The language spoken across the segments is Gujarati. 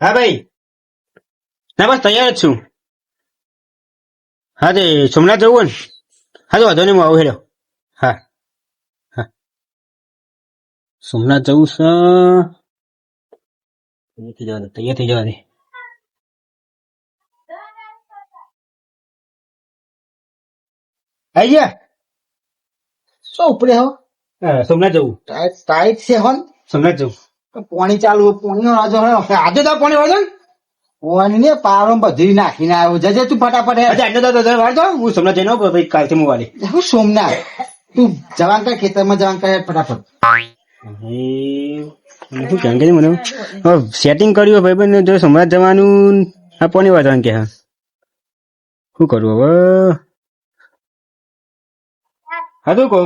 હા ભાઈ, ના બસ તૈયાર જ છું. હા તે સોમનાથ જવું ને? હા તો વાંધો નહીં, હું આવું હેડો. હા હા, સોમનાથ જવું છે. તૈયાર થઈ જવા દે. આઈ ગયા? શું ઉપરે હો? સોમનાથ જવું. ટાઈટ છે હોન. સોમનાથ જવું. પાણી ચાલુ, પાણી આજે આજે તો પાણી વાળો ને? પાણી ને પારો બધી નાખીને આવ્યો. જજે તું ફટાફટ આજે આજનો તો વાર દો, હું સોમનાથ જઈને આવું ભાઈ, કાલથી હું વાળી. હું સોમનાથ તું જવાન કર, ખેતરમાં જવાન કર ફટાફટ. શું કેમ કે મને સેટિંગ કર્યું ભાઈ બંને, જો સોમનાથ જવાનું આ પાણી વાળવાનું કે હા શું કરું હવે? હા તો કહો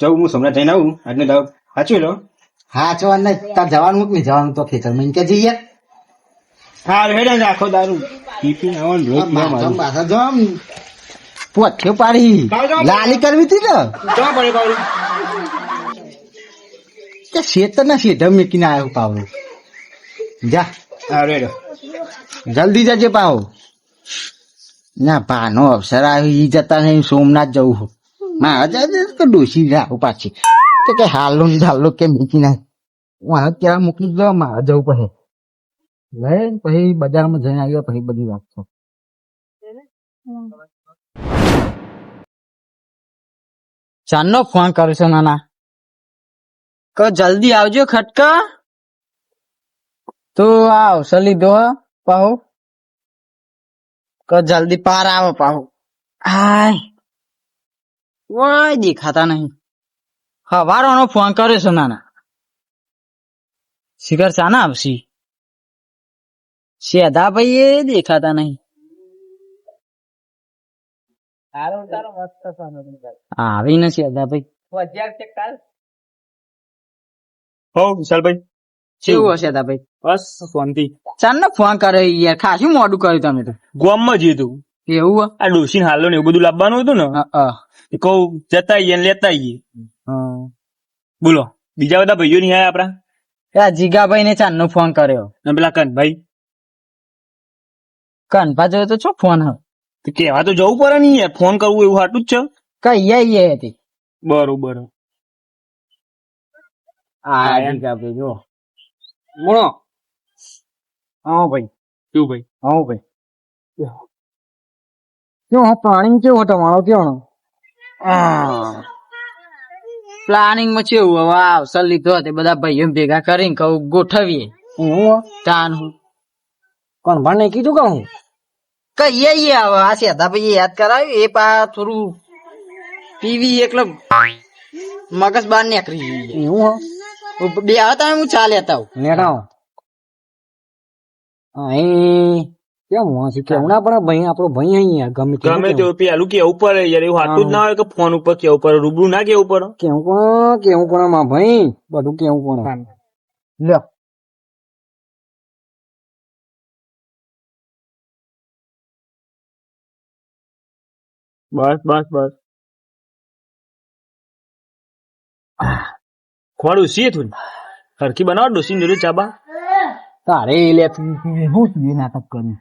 જવું, હું સોમનાથ જઈને આવું આજને દાવ સાચું લો. હા ચો ને તાર જવાનું કે નહીં જવાનું તો ખેતરમાં કે જઈએ. હા હેડે ને આખો દારૂ ટિફિન આવવાનું રોજ પીવા મારું. પાછા જમ પોઠ્યો પાડી લાલી કરવી હતી ને ક્યાં પડે પાવડું? કે શેતર ના શેઢ મેકીને આવ્યો પાવડો. જા હા રેડો. જલ્દી જજે પાવ. ના પાનો અવસર આવ્યો ઈ જતા નહીં, સોમનાથ જવું મારા તો ડોસી આવું પાછી તો કે હાલો ને ઢાલો કે મૂકી નાખ. હું ક્યાં મૂકી દો, મારે જવું પડે. લે પછી બજારમાં જઈને આવ્યો પછી બધી વાત છે. ચાંદનો ફોન કર્યો છે નાના, કે જલ્દી આવજો ખટકા. તો આવશે લીધો પાહુ, કે જલ્દી પાર આવો પાહુ. હાય કોઈ દેખાતા નહીં. હવારોનો ફોન કર્યો છે નાના, શિખર ચાના આવશી. શેધા ભાઈ એ દેખાતા નહીં. આવી ને શેધા ભાઈ હો વિશાલભાઈ કેવું હશે શેધા ભાઈ? બસ શાંતિ. ચાંદનો ફોન કર્યો યાર, ખાસું મોડું કર્યું તમે તો. ગોમમાં જ હતું એવું આ ડોસીને હાલો ને એવું બધું લાવવાનું હતું ને, કહું જતા આવીએ ને લેતા આવીએ. બોલો બીજા બધા ભાઈઓ નહીં આયા આપડા? જીગાભાઈ ને ચાંદ નો ફોન કર્યો. ને પેલા કનભાઈ કનભા જોયો તો છો ફોન તો કેવા તો જવું પડે ને યાર, ફોન કરવું એવું હાટું જ છે. કઈ હતી બરોબર. આ જીગાભાઈ જો મોણો. હા ભાઈ શું ભાઈ? હા ભાઈ કેવો પ્લાનિંગ કેવો તમારો કેવો? પ્લાનિંગ માં કેવું હવે આવશે લીધો તે બધા ભાઈઓ ભેગા કરીને કહું ગોઠવીએ. તાન કોણ ભણે કીધું કહું કહીએ હવે આ સેધા ભાઈ યાદ કરાવ્યું એ પા થોડું પીવી એકલો મગજ બાર નીકળી ગયું. બે હતા હું ચા લેતા લેતા કેવું ના પણ ભાઈ આપણો ભાઈ અહીંયા ગમે તે પેલું કેવું પડે યાર, એવું હાટું જ ના હોય કે ફોન ઉપર કેવું પડે, રૂબરૂ ના કેવું પડે. કેવું પણ માં ભાઈ બધું કેવું પણ લ્યો. બસ બસ બસ ખોડું સી તું હરખી બનાવો ડોસી જોડે ચાબા. તારે લે હું નાટક કર્યું.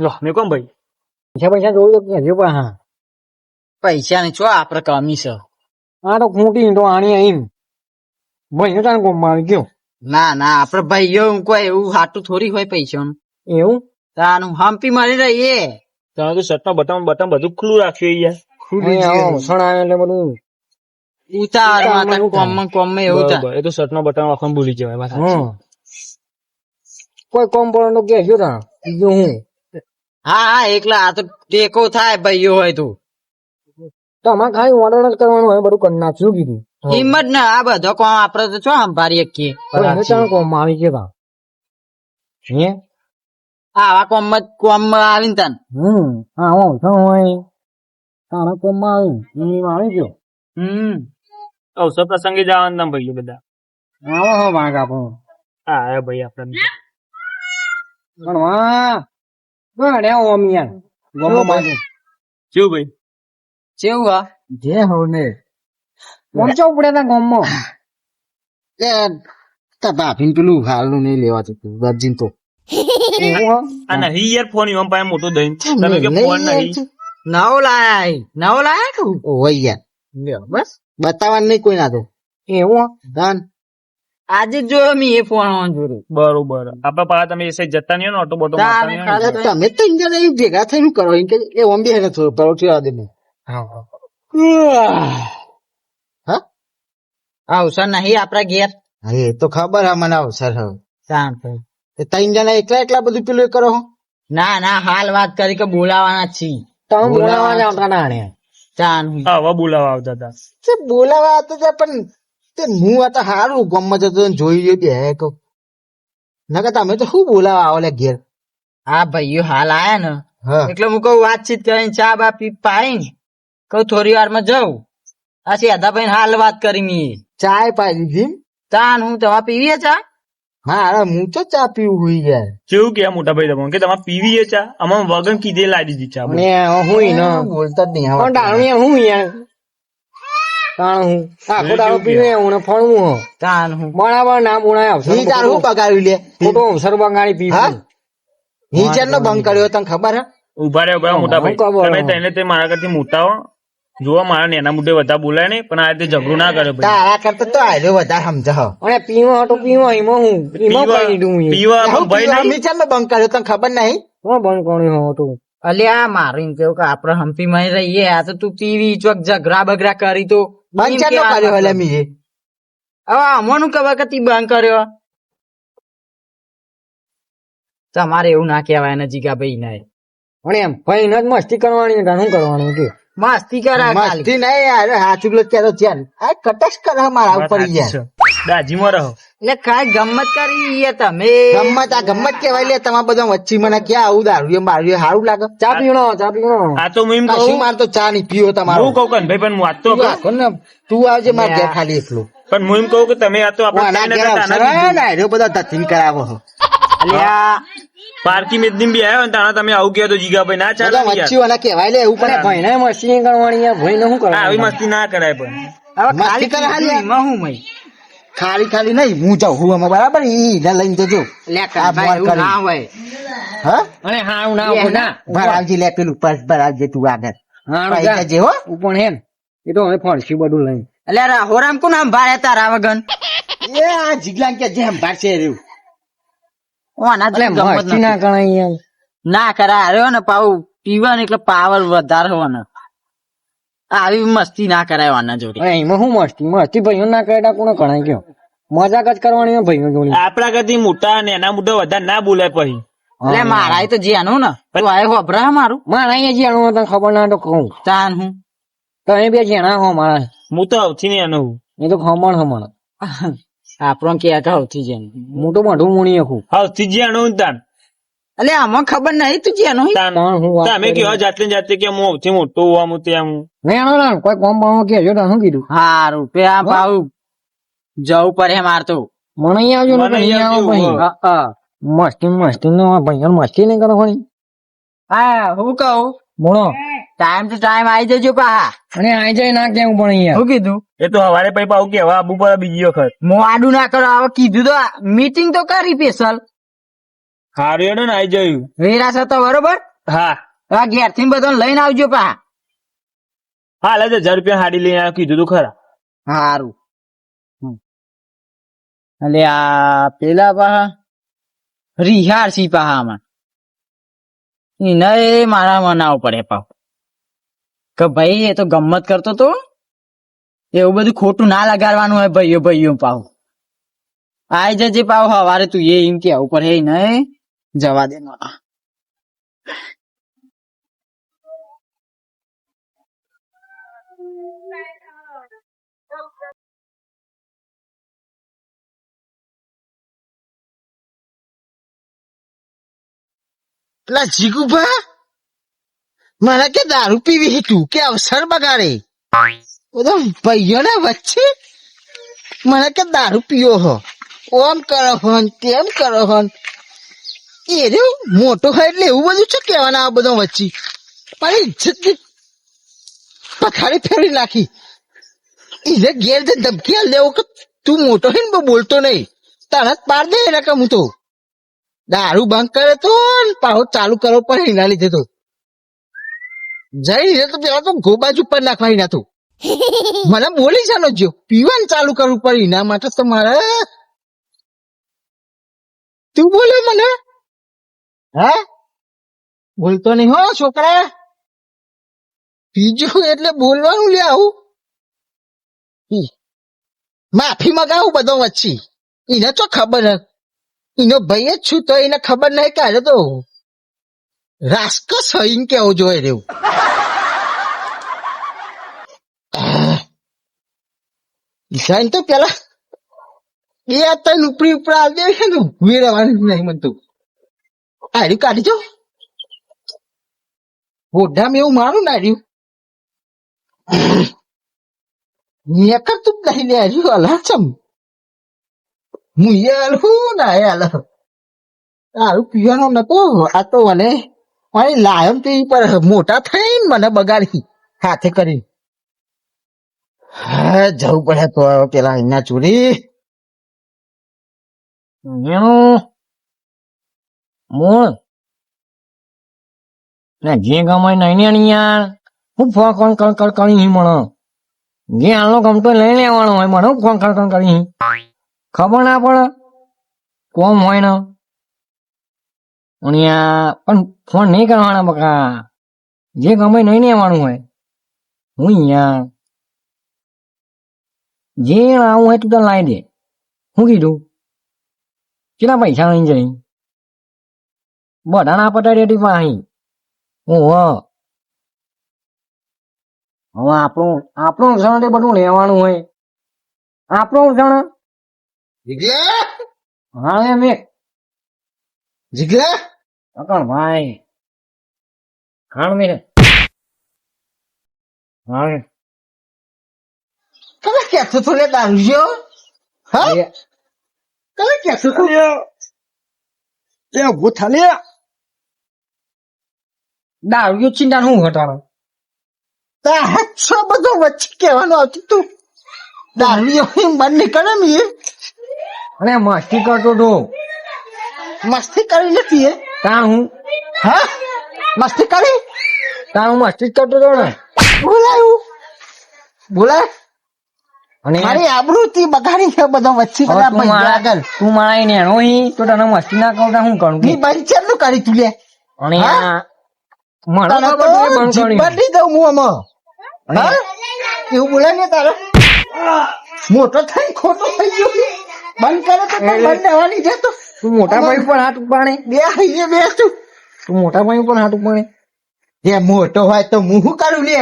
લો મેં કોમ ભાઈ પૈસા જોયું કે હજુ પણ હા પૈસા ની છો આપડે કમી છે. હા તો ખૂટી તો આણી આઈ ભાઈ ને તારે કોમ આવી ગયો. ના ના આપડે ભાઈઓ કોઈ એવું હાટું થોડી હોય પૈસા એવું તાનું હમ્પી મારી રહીએ. તમે તો શર્ટ બટન બટન બધું ખુલ્લું રાખ્યું યાર. એટલે બધું ઉતાર કોમ એવું એ તો શર્ટ નો બટન આખો ભૂલી જવાય. કોઈ કોમ પડે તો કે બીજું હું. હા હા એકલા આ તો ટેકો થાય ભાઈઓ હોય તો તમારે ખાલી ઓર્ડર જ કરવાનું હોય બધું કરી નાખ્યું કીધું. હિંમત ને આ બધો કોમ આપડે તો છો સંભાળી શકીએ. કોમ આવી ગયા આવા કોમ આવીને તન તારા કોમ માં આવી ગયો. અવસર પ્રસંગે જવાનું તમે ભાઈઓ બધા આવો હો ભાગ આપો. હા ભાઈ આપડે શું ભાઈ કેવું હા જે હો ને પહોંચવું પડે ગોમમાં ભાભીને પેલું હાલનું નહીં લેવા જતું દર્જીન તો આ નહીં યાર ફોન એમ પાસે મોટો દઈ તમે કે ફોન નહીં નવો લાયા કે ઓય યાર બસ બતાવવાનું નહીં કોઈ ના તો એવું દાન આજે જ જોયો મી એ ફોન ઓન જોયો બરોબર આપડે પાછા તમે એ સાઈડ જતા નહીં હો ને ઓટો બોટો મારતા નહીં હો ને. તમે તો ઇન્ડિયા ભેગા થઈને કરો કે એ ઓમ બી હે થોડું પેલો થયો દે હા અવસર નહીં આપડા ઘેર હા એ તો ખબર હે મને અવસર હે ત્રણ જણા એકલા એકલા બધું પેલું કરો ના ના હાલ વાત કરી કે બોલાવાના છીએ તમે બોલાવાના આવતા ના ને ચાન હવે બોલાવા આવતા હતા તે બોલાવા આવતા હતા પણ તે હું આ તો હારું ગમત જતો જોઈ બે કહો નકર તમે તો શું બોલાવા આવો લે ઘેર હા ભાઈઓ હાલ આયા ને એટલે હું કહું વાતચીત કરીને ચા બા પી પાઈ કહું થોડી વાર માં જઉં આ સીધા ભાઈ હાલ વાત કરી મી ચાય પાઈ દીધી ચા હું તમારે પીવીએ ચા હા અરે હું તો ચા પીવું હોય યાર કેવું કે મોટા ભાઈ તમને કે તમારે પીવી એ ચા આમાં વગર કીધે લાવી દીધી ચા હું બોલતા જ નહીં હું યાર તાણ હું આખો દાડો પીવે હું ફળવું હો તાણ હું બરાબર ના બોણાય અવસર ઈ તાર હું બગાડી લે ખોટો અવસર બગાડી પી નીચે નો ભંગ કર્યો તને ખબર હે ઉભા રહ્યો મોટા ભાઈ તમે તેને તે મારા કરતી મોટા હો જોવા મારા નેના મુદ્દે વધારે બોલાય નહીં પણ આ રીતે ઝઘડું ના કરે ભાઈ તારા કરતા તો આજો વધારે સમજ અને પીવો તો પીવો એમાં હું એમાં કઈ દઉં પીવા ભાઈ ના નીચે નો ભંગ કર્યો તને ખબર નહીં હું ભંગ કોણી હો તો અલ્યા મારીને કેવું કે આપડે હંપી માં રહીએ આ તો તું ટીવી ચોક ઝઘડા બગડા કરી તો બંધ ચાલો કર્યો એટલે મી હવે અમોનું ખબર કે તી બંધ કર્યો તમારે એવું ના કહેવાય ને જીગા ભાઈ ના પણ એમ ભાઈ ન મસ્તી કરવાની શું કરવાનું કે મસ્તી કરા મસ્તી નહીં યાર હાચું લો ક્યારે છે આ કટસ કરે મારા ઉપર યાર દાજીમાં રહો એટલે કાઈ ગમત કરી તમે ગમત આ ગમત કેવાય લે તમારા બધા વચ્ચે મને ક્યાં આવું દારૂ મારું સારું લાગે ચા પીણો આ તો હું એમ કહું માર તો ચા નહીં પીવો તમારો હું કહું કે ભાઈ પણ વાત તો તું આવજે માર ઘેર ખાલી એકલું પણ હું એમ કહું કે તમે આ તો આપણે બધા ધતીન કરાવો અલ્યા પાર્કી મેદની બી આવ્યો ને તાણા તમે આવું કહો તો જીગા ભાઈ ના ચાલે મચ્છી વાળા કહેવાય લે એવું પણ ભાઈ ને મસ્તી કરવાની યાર ભાઈ ને શું કરવાનું આવી મસ્તી ના કરાય પણ હવે ખાલી કરવાની એમાં હું મય ખાલી ખાલી નહીં હું જાઉં હું આમાં બરાબર ઈ ના લઈને જજો લે કા ભાઈ ના હોય હા અને હા હું ના હોય ના ભરાવજી લે પેલું પર્સ ભરાવજે તું આગળ હા પૈસા જે હો પણ હેન એ તો હવે ફણસી બધું લઈને એટલે હોરામ કોણ આમ ભારે તારા વગન એ આ જીગલાન કે જે આમ ભારશે રહ્યું ના કરા અરે ને પાવ પીવાનું એટલે પાવર વધારે હોવાના આવી મસ્તી ના કરાય વાના જોડે એમાં શું મસ્તી ભાઈઓ ના કરે કોને ગણાય ગયો મજાક જ કરવાની ભાઈઓ જોડે આપડા કરતી મોટા ને એના મોટા વધારે ના બોલાય પછી એટલે મારા તો જ્યાનું ને તું આ હોભરા મારું મારા જ્યાનું તને ખબર ના તો કહું તાન હું તમે બે જ્યાના હો મારા હું તો સૌથી ને એનું એ તો ખમણ આપણો કે સૌથી જેનું મોટું મોઢું મૂણી આખું સૌથી જ્યાનું તાન એટલે આમાં ખબર નહીં તું જ્યાનું તમે કેવા જાતે જાતે કે હું સૌથી મોટું હોવા ત્યાં હું કોઈ કોમ બામ કેજો તો શું કીધું હારું પે આ ભાવ જવું પડે મારતો મને આવજો ને મસ્તી મસ્તી નો ભાઈ મસ્તી નહીં કરવાની હા હું કહું બોલો ટાઈમ ટુ ટાઈમ આવી જજો પા અને આવી જાય ના કેવું પણ અહીંયા શું કીધું એ તો હવારે પૈ પાઉ કેવા આબુ પર બીજી વખત મોડું ના કરો હવે કીધું તો મીટિંગ તો કરી સ્પેશિયલ હારું ને આવી જયું વેરાસ હતો બરોબર હા ઘેર થી બધા લઈને આવજો પા હા લે 1000 રૂપિયા હાડી લઈને આવ્યો કીધું તું ખરા હારું એટલે આ પેલા પા રિહાર સી પા આમાં એને મારા મનાવ પડે પાવ કે ભાઈ એ તો ગમત કરતો તો એવું બધું ખોટું ના લગાડવાનું હોય ભાઈઓ ભાઈઓ પાવ આઈ જજે પાવ હવારે તું એ એમ કે ઉપર હે નહીં જવા દે પેલા જીગુભા મને કે દારૂ પીવી તું કે અવસર બગાડે બધા ભાઈઓ ને વચ્ચે મને કે દારૂ પીવો હો ઓમ કરો હન તેમ કરો હન એ રે મોટો હોય એટલે એવું બધું છે કેવાના આ બધો વચ્ચે મારી ઇજ્જત પથારી ફેરવી નાખી એને ઘેર ધમકી લેવો કે તું મોટો છે ને બહુ બોલતો નહીં, તને જ પાર દે એટલે કે હું તો દારૂ બંધ કરે તો ને પાછો ચાલુ કરવો પડે એના લીધે તો જઈ લીધે તો પેલા તો ગોબાજ ઉપર નાખવા એના તો મને બોલી ચાલો જો પીવાનું ચાલુ કરવું પડે એના માટે તો મારે તું બોલે મને હે બોલતો નહીં હો છોકરા પીજો એટલે બોલવાનું લે આવું માફી મગાવું બધો વચ્ચે એને તો ખબર હે એનો ભાઈ જ છું તો એને ખબર નહીં કે તો રાસ્કસ હઈને કેવું જોઈએ રેવું ઈશાન તો પેલા એ અત્યારે ઉપરી ઉપર આવી જાય છે ને ઉભી રહેવાની નહીં મનતું આર્યું કાઢી જો મોઢામાં એવું મારું ને આર્યું નેકર તું નહીં લે આર્યું અલા ચમ હું એ આલું ના એ આલ દારૂ પીવાનો નતો આ તો મને મારી લાયમ તો ઈ પર મોટા થઈને મને બગાડી હાથે કરી હા જવું પડે તો પેલા એના ચોરી જે ગમાય નહીં ને યાર હું ફોન કર કરી મળો જે હાલનો ગમતો લઈ લેવાનો હોય મને ફોન કર કરી ખબર ના પડે કોમ હોય ને પણ ફોન નહીં કરવાના બકા જે ગમે નહીં લેવાનું હોય હું યાર જે આવું હોય તું તો લાવી દે શું કીધું કેટલા પૈસા લઈને જઈ બધા ના પટાઈ રેડી પાહી ઓહો હવે આપણું ક્ષણ બધું લેવાનું હોય આપણું ક્ષણ જીગલા હા એમ એક જીગલા અકણ ભાઈ ખાણ મેરે હા તમે કેસો તો લે દારૂ જો હા તમે કેસો તો એ ઉભું થાલે દારૂ ચિંતા હું ઘટાડો તા હાથસો બધો વચ્ચે કહેવાનું આવતું તું દારૂ બંધ નીકળે ને એ અને મસ્તી કરતો તો મસ્તી કરી નથી એ તાં હું હા મસ્તી કરી તાં હું મસ્તી જ કરતો હતો ને બોલાયું બોલાય અને મારી આબરૂ થી બગાડી છે બધા વચ્ચે બધા પૈસા આગળ તું મારા નેણો તો તને મસ્તી ના કરતા હું કરું ની બંધ ચેટલું કરી તું લે અને મને તને તો જીબ્બડી દઉં હું આમાં હા એવું બોલે ને તારે મોટો થઈ ખોટો થઈ ગયો બંધ કરે તો બંધ રહેવાની છે તો તું મોટા ભાઈ ઉપર હાથ ઉપાડે બે અહીંયા બે તું મોટા ભાઈ ઉપર હાથ ઉપાડે જે મોટો હોય તો હું શું કરું લે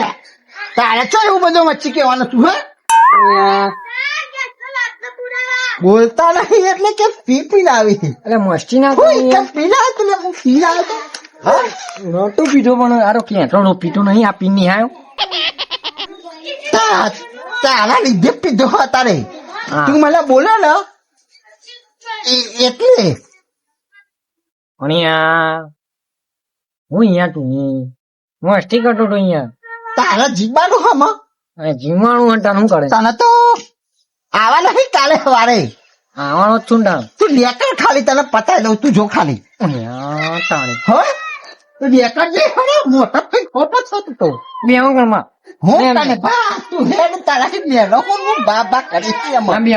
તારે ચો એવું બધું વચ્ચે કહેવાનું તું હા બોલતા નહીં એટલે કે પી લાવી એટલે મસ્તી ના પી લાવ તું હું પી લાવ તો નહોતું પીધો પણ આરો ક્યાં પીતો નહીં આ પીન નહીં આવ્યો તારા લીધે પીધો તારે તું મને બોલે ને એટલે અહીંયા હું અહીંયા તું મસ્તી કરતો તો અહીંયા તારા જીવવાનું હમ જીવવાનું હતા શું કરે તને તો આવા નહીં કાલે સવારે આવવાનો જ છું તું લેકર ખાલી તને પતાવી દઉં તું જો ખાલી તાણી હો તું લેકર જે મોટો થઈ ખોટો થતો તો બે ઘરમાં હું તને બા તું હેડ તારા મેલો હું બા કરી છે એમાં બે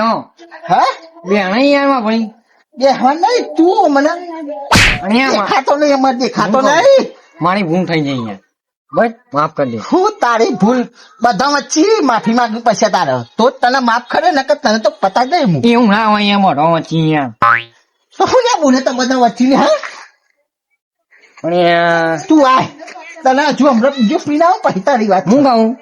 હા બે અહીંયા ભાઈ બે હા નહીં તું મને દેખાતો નહીં અમારે દેખાતો નહીં મારી ભૂલ થઈ જાય અહીંયા બસ માફ કરી દે હું તારી ભૂલ બધા વચ્ચે માફી માંગી પછી તારે તો તને માફ કરે ને કે તને તો પતા દે હું એવું ના હોય અહીંયા મોઢો વચ્ચે અહીંયા તો હું બોલે તો બધા વચ્ચે ને હા પણ તું આય તને હજુ હમણાં બીજો પીને આવું પછી તારી વાત હું કહું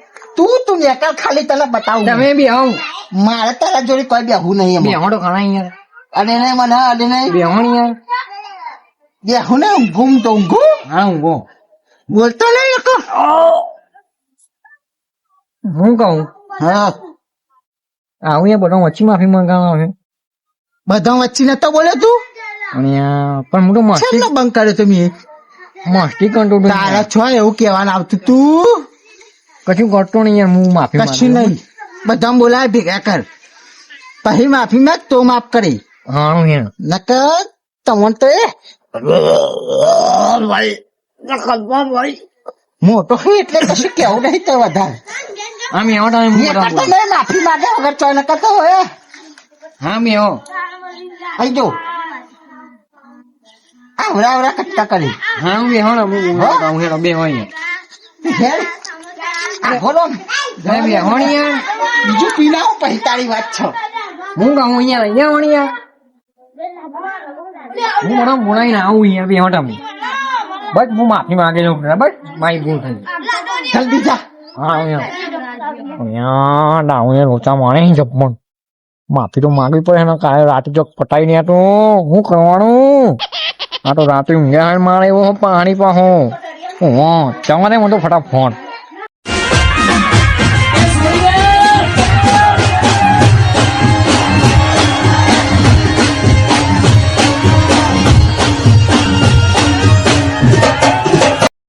તું નેકર ખાલી તને બતાવું તમે બી આવું મારે તારા જોડે કોઈ બેહું નહીં બે તો ઘણા અહીંયા અને નહીં મને અને નહીં બેહણ યાર બેહું ને ઊંઘું તો ઊંઘું હા ઊંઘો બોલતો નહીં એક હું કહું હા આવું યાર બધા વચ્ચે માફી માંગવા આવે બધા વચ્ચે નતો બોલે તું અને પણ હું તો મસ્તી બંધ કર્યો તમે મસ્તી કરતો તારા છો એવું કેવાનું આવતું તું કશું કરતો નહીં યાર હું માફી કશું નહીં બધા બોલાય ભેગા કર પછી માફી માંગ તો માફ કરી હા હું યાર નકર તમને તો એ મોટો છે એટલે કશું કેવું નહીં તો વધારે હા મેં એવો ટાઈમ મેં કરતો નહીં માફી માંગે વગર ચોય ન કરતો હોય હા મેં એવો આઈ જો આવડા આવડા કટકા કરી હા હું એવો ને હું હેડો બે હોય ને હેડ આ બોલો બે હોણી યાર બીજું પી લાવો પછી તારી વાત છે હું કહું અહીંયા હોણી યાર હું મને બોલાઈ ને આવું અહીંયા બે હોટા બસ હું માફી માંગે લઉં બસ મારી ભૂલ થઈ જલ્દી જા હા અહીંયા ડાઉન લોચા મારે જપમણ માફી તો માંગવી પડે ને કાલે રાતે જો પટાઈ ને તો શું કરવાનું આ તો રાતે ઊંઘ્યા મારે એવો પાણી પાહો તમારે મને તો ફટાફટ